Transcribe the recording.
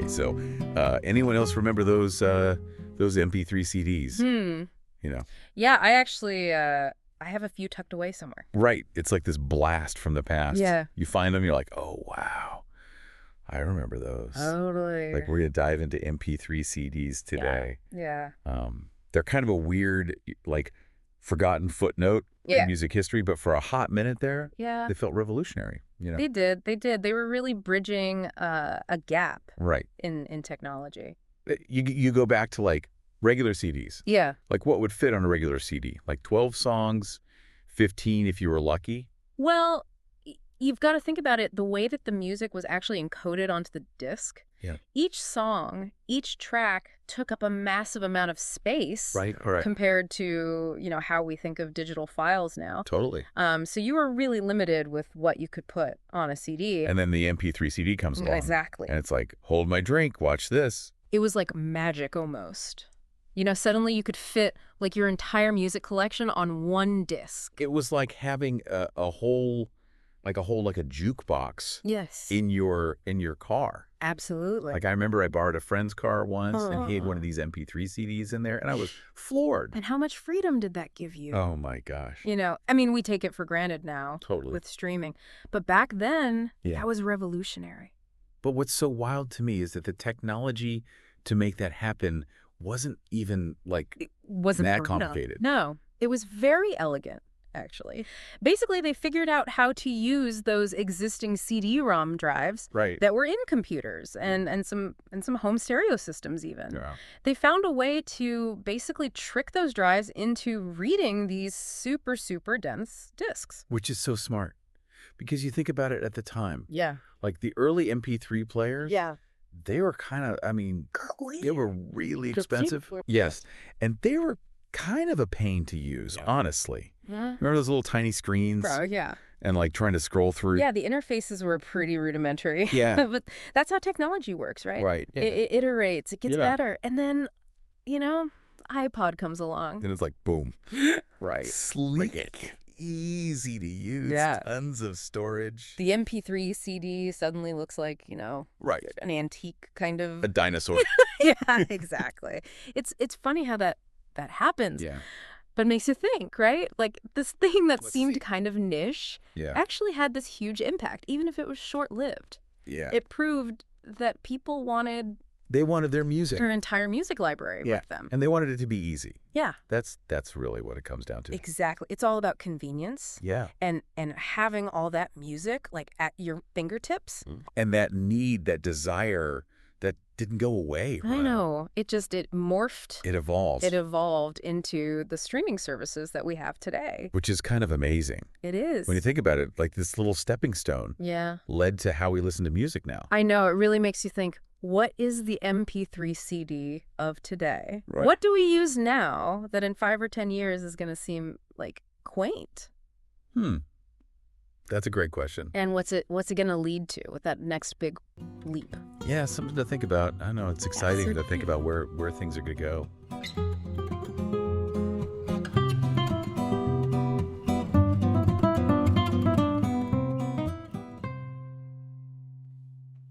So anyone else remember those MP3 CDs? You know? Yeah, I actually, I have a few tucked away somewhere. Right. It's like this blast from the past. Yeah. You find them, you're like, oh, wow. I remember those. Totally. Like, we're going to dive into MP3 CDs today. Yeah. They're kind of a weird, like, forgotten footnote in music history, but for a hot minute there, they felt revolutionary. You know? They did. They were really bridging a gap in technology. You go back to, like, regular CDs. Yeah. Like, what would fit on a regular CD? Like 12 songs, 15 if you were lucky? Well, you've got to think about it. The way that the music was actually encoded onto the disc, each song, each track took up a massive amount of space compared to, you know, how we think of digital files now. Totally. So you were really limited with what you could put on a CD. And then the MP3 CD comes along. Exactly. And it's like, hold my drink, watch this. It was like magic almost. You know, suddenly you could fit like your entire music collection on one disc. It was like having a whole jukebox in your car. Absolutely. Like, I remember I borrowed a friend's car once and he had one of these MP3 CDs in there and I was floored. And how much freedom did that give you? Oh my gosh. You know, I mean, we take it for granted now with streaming, but back then that was revolutionary. But what's so wild to me is that the technology to make that happen wasn't even like that complicated. No, it was very elegant. Actually, basically, they figured out how to use those existing CD-ROM drives that were in computers and some home stereo systems even. Yeah. They found a way to basically trick those drives into reading these super, super dense discs. Which is so smart, because you think about it at the time. Yeah. Like the early MP3 players. Yeah. They were kind of, I mean, they were really expensive. Yes. And they were kind of a pain to use, honestly. Remember those little tiny screens? Yeah. And like trying to scroll through? Yeah, the interfaces were pretty rudimentary. Yeah. But that's how technology works, right? Right. Yeah. It iterates, it gets better. And then, you know, iPod comes along. And it's like, boom. Right. Sleek. Easy to use. Yeah. Tons of storage. The MP3 CD suddenly looks like, you know, an antique kind of... A dinosaur. Yeah, exactly. It's funny how that happens. Yeah. But it makes you think, right? Like this thing that seemed kind of niche actually had this huge impact, even if it was short-lived. Yeah. It proved that people wanted... They wanted their music. Their entire music library with them. And they wanted it to be easy. Yeah. That's really what it comes down to. Exactly. It's all about convenience. Yeah. And having all that music like at your fingertips. And that need, that desire that didn't go away. I know. It morphed. It evolved. It evolved into the streaming services that we have today. Which is kind of amazing. It is. When you think about it, like this little stepping stone led to how we listen to music now. I know. It really makes you think, what is the MP3 CD of today? Right. What do we use now that in 5 or 10 years is going to seem like quaint? That's a great question. And what's it going to lead to with that next big leap? Yeah, something to think about. I know it's exciting to think about where things are going to go.